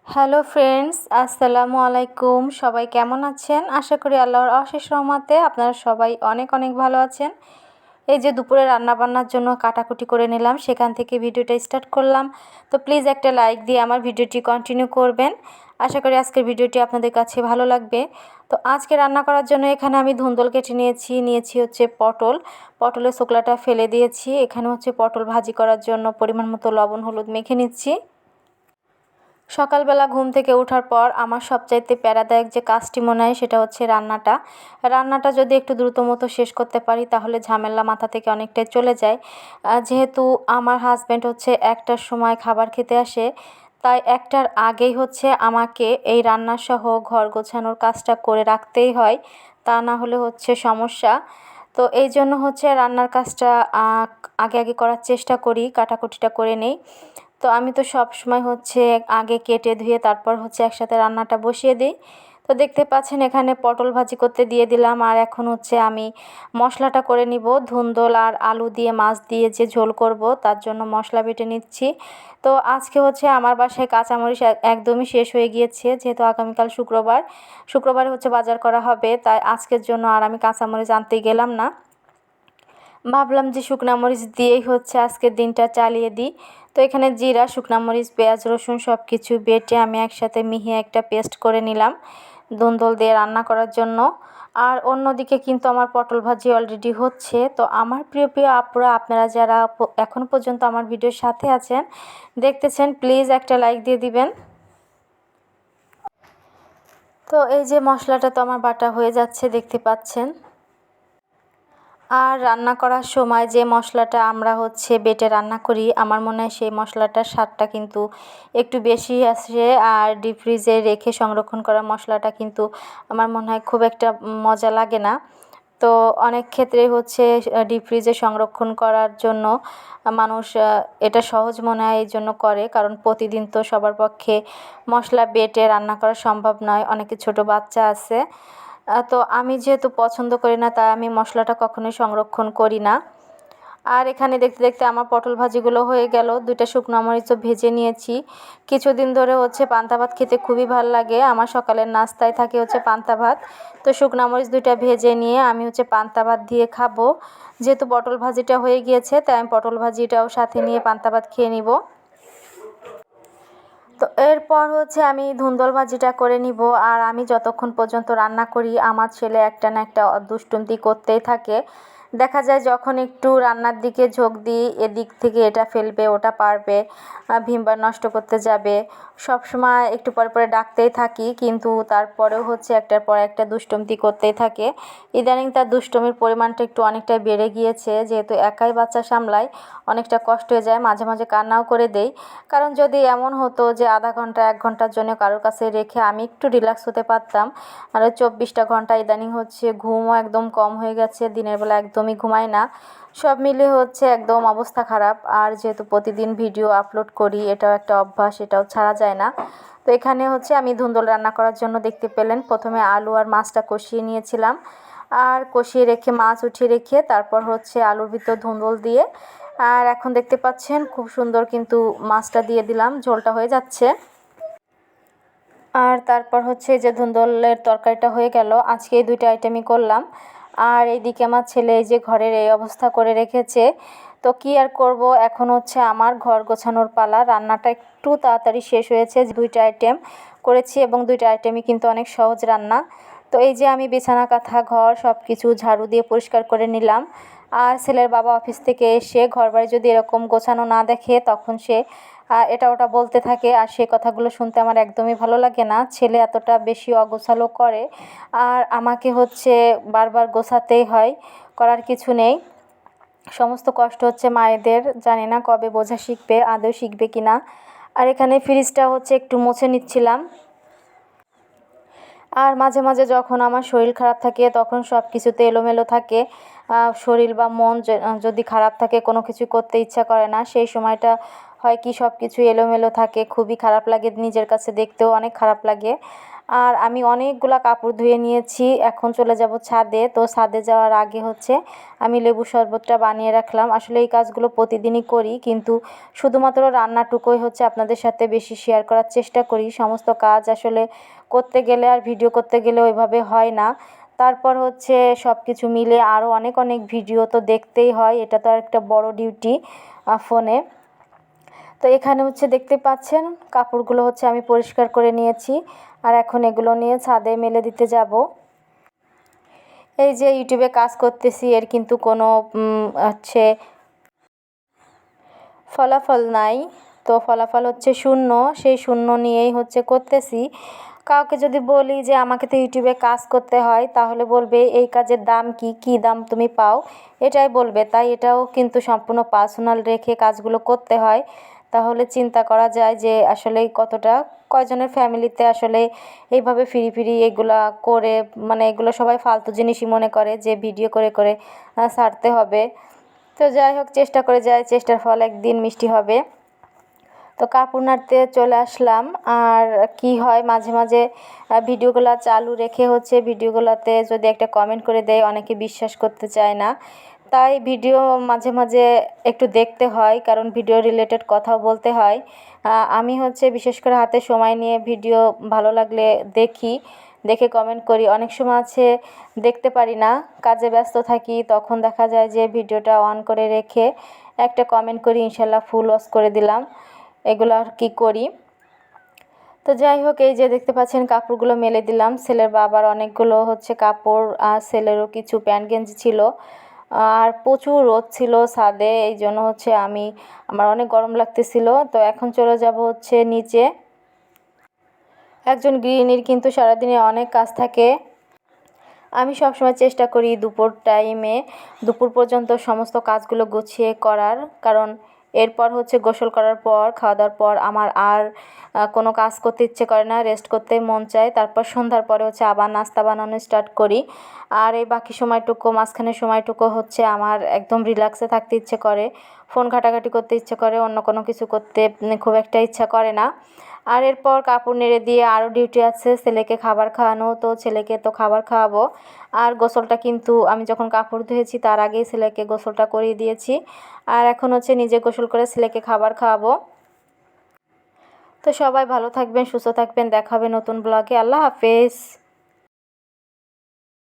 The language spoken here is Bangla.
হ্যালো ফ্রেন্ডস, আসসালামু আলাইকুম। সবাই কেমন আছেন? আশা করি আল্লাহর অশেষ রহমতে আপনারা সবাই অনেক অনেক ভালো আছেন। এই যে দুপুরে রান্নাবান্নার জন্য কাটাকুটি করে নিলাম, সেখান থেকে ভিডিওটা স্টার্ট করলাম। তো প্লিজ একটা লাইক দিয়ে আমার ভিডিওটি কন্টিনিউ করবেন। আশা করি আজকের ভিডিওটি আপনাদের কাছে ভালো লাগবে। তো আজকে রান্না করার জন্য এখানে আমি ধুন্দল কেটে নিয়েছি হচ্ছে পটলের ছোকলাটা ফেলে দিয়েছি। এখানে হচ্ছে পটল ভাজি করার জন্য পরিমাণ মতো লবণ হলুদ মেখে নিচ্ছি। সকালবেলা ঘুম থেকে ওঠার পর আমার সবচাইতে প্যারাদায়ক যে কাজটি মনে হয় সেটা হচ্ছে রান্নাটা যদি একটু দ্রুত মতো শেষ করতে পারি তাহলে ঝামেলা মাথা থেকে অনেকটাই চলে যায়। যেহেতু আমার হাজব্যান্ড হচ্ছে 1টার সময় খাবার খেতে আসে, তাই 1টার আগেই হচ্ছে আমাকে এই রান্নাসহ ঘর গোছানোর কাজটা করে রাখতেই হয়, তা না হলে হচ্ছে সমস্যা। তো এই জন্য হচ্ছে রান্নার কাজটা আগে আগে করার চেষ্টা করি, কাটাকুটিটা করে নেই। তো আমি তো সব সময় হচ্ছে আগে কেটে ধুয়ে তারপর হচ্ছে একসাথে রান্নাটা বসিয়ে দিই। তো দেখতে পাচ্ছেন এখানে পটল ভাজি করতে দিয়ে দিলাম, আর এখন হচ্ছে আমি মশলাটা করে নিব। ধুন্দল আর আলু দিয়ে মাছ দিয়ে যে ঝোল করব তার জন্য মশলা বেটে নিচ্ছি। তো আজকে হচ্ছে আমার বাসায় কাঁচামরিচ একদমই শেষ হয়ে গিয়েছে, যেহেতু আগামীকাল শুক্রবারে হচ্ছে বাজার করা হবে, তাই আজকের জন্য আর আমি কাঁচামরিচ আনতে গেলাম না। ভাবলাম যে শুকনা মরিচ দিয়েই হচ্ছে আজকের দিনটা চালিয়ে দিই। তো এখানে জিরা, শুকনা মরিচ, পেঁয়াজ, রসুন সব কিছু বেটে আমি একসাথে মিহি একটা পেস্ট করে নিলাম ধুন্দল দিয়ে রান্না করার জন্য। আর অন্যদিকে কিন্তু আমার পটল ভাজি অলরেডি হচ্ছে। তো আমার প্রিয় প্রিয় আপুরা, আপনারা যারা এখনও পর্যন্ত আমার ভিডিওর সাথে আছেন, দেখতেছেন, প্লিজ একটা লাইক দিয়ে দিবেন। তো এই যে মশলাটা তো আমার বাটা হয়ে যাচ্ছে, দেখতে পাচ্ছেন। আর রান্না করার সময় যে মশলাটা আমরা হচ্ছে বেটে রান্না করি, আমার মনে হয় সেই মশলাটার স্বাদটা কিন্তু একটু বেশি আসে। আর ডিপ ফ্রিজে রেখে সংরক্ষণ করা মশলাটা কিন্তু আমার মনে হয় খুব একটা মজা লাগে না। তো অনেক ক্ষেত্রেই হচ্ছে ডিপ ফ্রিজে সংরক্ষণ করার জন্য মানুষ এটা সহজ মনে হয় এই জন্য করে, কারণ প্রতিদিন তো সবার পক্ষে মশলা বেটে রান্না করা সম্ভব নয়, অনেকে ছোট বাচ্চা আছে। তো আমি যেহেতু পছন্দ করি না, তাই আমি মশলাটা কখনোই সংরক্ষণ করি না। আর এখানে দেখতে দেখতে আমার পটল ভাজিগুলো হয়ে গেল। 2টা শুকনো মরিচও ভেজে নিয়েছি। কিছুদিন ধরে হচ্ছে পান্তা ভাত খেতে খুবই ভালো লাগে, আমার সকালের নাস্তায় থাকে হচ্ছে পান্তা ভাত। তো শুকনো মরিচ 2টা ভেজে নিয়ে আমি হচ্ছে পান্তা ভাত দিয়ে খাবো। যেহেতু পটল ভাজিটা হয়ে গিয়েছে, তাই আমি পটল ভাজিটাও সাথে নিয়ে পান্তা ভাত খেয়ে নিব। তো এরপর হচ্ছে আমি ধুন্দল ভাজিটা করে নিব। আর আমি যতক্ষণ পর্যন্ত রান্না করি আমার ছেলে একটা না একটা দুষ্টুমি করতেই থাকে। দেখা যায় যখন একটু রান্নার দিকে ঝোঁক দিই, এদিক থেকে এটা ফেলবে, ওটা পারবে, ভিমবার নষ্ট করতে যাবে, সব সময় একটু পরে পরে ডাকতেই থাকি, কিন্তু তারপরেও হচ্ছে একটার পর একটা দুষ্টুমি করতেই থাকে। ইদানিং তার দুষ্টুমির পরিমাণটা একটু অনেকটাই বেড়ে গিয়েছে, যেহেতু একাই বাচ্চা সামলায়, অনেকটা কষ্ট হয়ে যায়, মাঝে মাঝে কান্নাও করে দেই। কারণ যদি এমন হতো যে আধা ঘন্টা 1 ঘন্টার জন্য কারোর কাছে রেখে আমি একটু রিল্যাক্স হতে পারতাম, আর 24টা ঘন্টা ইদানিং হচ্ছে ঘুমও একদম কম হয়ে গেছে, দিনের বেলা একদমই ঘুমাই না। সব মিলিয়ে হচ্ছে একদম অবস্থা খারাপ। আর যেহেতু প্রতিদিন ভিডিও আপলোড করি, এটাও একটা অভ্যাস, এটাও ছাড়া যায় না। তো এখানে হচ্ছে আমি ধুন্দল রান্না করার জন্য দেখতে পেলেন প্রথমে আলু আর মাছটা কষিয়ে নিয়েছিলাম, আর কষিয়ে রেখে মাছ উঠিয়ে রেখে তারপর হচ্ছে আলুর ভিতর ধুন্দল দিয়ে, আর এখন দেখতে পাচ্ছেন খুব সুন্দর কিন্তু মাছটা দিয়ে দিলাম, ঝোলটা হয়ে যাচ্ছে। আর তারপর হচ্ছে যে ধুন্দলের তরকারিটা হয়ে গেল। আজকে এই 2টা আইটেমই করলাম। আর এইদিকে আমার ছেলে এই যে ঘরের এই অবস্থা করে রেখেছে। তো কি আর করব, এখন হচ্ছে আমার ঘর গোছানোর পালা। রান্নাটা একটু তাড়াতাড়ি শেষ হয়েছে, 2টা আইটেম করেছি এবং 2টা আইটেমই কিন্তু অনেক সহজ রান্না। তো এই যে আমি বিছানা কাঁথা ঘর সব কিছু ঝাড়ু দিয়ে পরিষ্কার করে নিলাম। আর ছেলের বাবা অফিস থেকে এসে ঘরবাড়ি যদি এরকম গোছানো না দেখে, তখন সে এটা ওটা বলতে থাকে, আর সে কথাগুলো শুনতে আমার একদমই ভালো লাগে না। ছেলে এতটা বেশি অগোছালো করে, আর আমাকে হচ্ছে বারবার গোছাতেই হয়, করার কিছু নেই। সমস্ত কষ্ট হচ্ছে মায়েদের, জানি না কবে বোঝা শিখবে, আদৌ শিখবে কিনা। আর এখানে ফ্রিজটা হচ্ছে একটু মুছে নিচ্ছিলাম। আর মাঝে মাঝে যখন আমার শরীর খারাপ থাকে তখন সব কিছুতে এলোমেলো থাকে। শরীর বা মন যদি খারাপ থাকে, কোনো কিছু করতে ইচ্ছা করে না, সেই সময়টা হয় কি সব কিছু এলোমেলো থাকে, খুবই খারাপ লাগে, নিজের কাছে দেখতেও অনেক খারাপ লাগে। আর আমি অনেকগুলা কাপড় ধুয়ে নিয়েছি, এখন চলে যাব ছাদে। তো ছাদে যাওয়ার আগে হচ্ছে আমি লেবু শরবতটা বানিয়ে রাখলাম। আসলে এই কাজগুলো প্রতিদিনই করি, কিন্তু শুধুমাত্র রান্নাটুকুই হচ্ছে আপনাদের সাথে বেশি শেয়ার করার চেষ্টা করি। সমস্ত কাজ আসলে করতে গেলে আর ভিডিও করতে গেলে ওইভাবে হয় না। তারপর হচ্ছে সব কিছু মিলে আরও অনেক অনেক ভিডিও তো দেখতেই হয়, এটা তো আর একটা বড় ডিউটি ফোনে। তো এখানে হচ্ছে দেখতে পাচ্ছেন কাপড়গুলো হচ্ছে আমি পরিষ্কার করে নিয়েছি, আর এখন এগুলো নিয়ে ছাদে মেলে দিতে যাব। এই যে ইউটিউবে কাজ করতেছি, এর কিন্তু কোনো হচ্ছে ফলাফল নাই। তো ফলাফল হচ্ছে শূন্য, সেই শূন্য নিয়েই হচ্ছে করতেছি। কাউকে যদি বলি যে আমাকে তো ইউটিউবে কাজ করতে হয়, তাহলে বলবে এই কাজের দাম কি, কী দাম তুমি পাও, এটাই বলবে। তাই এটাও কিন্তু সম্পূর্ণ পার্সোনাল রেখে কাজগুলো করতে হয়। তাহলে চিন্তা করা যায় যে আসলে কতটা, কয়জনের ফ্যামিলিতে আসলে এইভাবে ফিরি ফিরি এগুলা করে, মানে এগুলো সবাই ফালতু জিনিসই মনে করে যে ভিডিও করে করে ছাড়তে হবে। তো যাই হোক, চেষ্টা করে যাই, চেষ্টার ফল একদিন মিষ্টি হবে। তো কাপড় নাড়তে চলে আসলাম। আর কি হয়, মাঝে মাঝে ভিডিওগুলো চালু রেখে হচ্ছে ভিডিওগুলোতে যদি একটা কমেন্ট করে দেয়, অনেকে বিশ্বাস করতে চায় না। তাই ভিডিও মাঝে মাঝে একটু দেখতে হয়, কারণ ভিডিও রিলেটেড কথাও বলতে হয়। আমি হচ্ছে বিশেষ করে হাতে সময় নিয়ে ভিডিও ভালো লাগলে দেখি, দেখে কমেন্ট করি। অনেক সময় আছে দেখতে পারি না, কাজে ব্যস্ত থাকি, তখন দেখা যায় যে ভিডিওটা অন করে রেখে একটা কমেন্ট করি, ইনশাল্লাহ ফুল ওয়াচ করে দিলাম। এগুলো আর কি করি। তো যাই হোক, এই যে দেখতে পাচ্ছেন কাপড়গুলো মেলে দিলাম। ছেলের বাবার অনেকগুলো হচ্ছে কাপড়, আর ছেলেরও কিছু প্যান্ট গেঞ্জি ছিল। আর প্রচুর রোদ ছিল ছাদে, এই জন্য হচ্ছে আমার অনেক গরম লাগতেছিল। তো এখন চলে যাব হচ্ছে নিচে। একজন গৃহিণীর কিন্তু সারাদিনে অনেক কাজ থাকে। আমি সবসময় চেষ্টা করি দুপুর পর্যন্ত সমস্ত কাজগুলো গুছিয়ে করার, কারণ এরপর হচ্ছে গোসল করার পর, খাওয়া দাওয়ার পর আমার আর কোনো কাজ করতে ইচ্ছে করে না, রেস্ট করতে মন চায়। তারপর সন্ধ্যার পরে হচ্ছে আবার নাস্তা বানানো স্টার্ট করি। আর এই বাকি সময়টুকু, মাঝখানের সময়টুকু হচ্ছে আমার একদম রিল্যাক্সে থাকতে ইচ্ছে করে, ফোন ঘাটাঘাটি করতে ইচ্ছে করে, অন্য কোনো কিছু করতে খুব একটা ইচ্ছা করে না। আর এরপর কাপড় নেড়ে দিয়ে আরও ডিউটি আছে, ছেলেকে খাবার খাওয়ানো। তো ছেলেকে তো খাবার খাওয়াবো, আর গোসলটা কিন্তু আমি যখন কাপড় ধুয়েছি তার আগেই ছেলেকে গোসলটা করিয়ে দিয়েছি। আর এখন হচ্ছে নিজে গোসল করে ছেলেকে খাবার খাওয়াবো। তো সবাই ভালো থাকবেন, সুস্থ থাকবেন, দেখা হবে নতুন ব্লগে। আল্লাহ হাফেজ।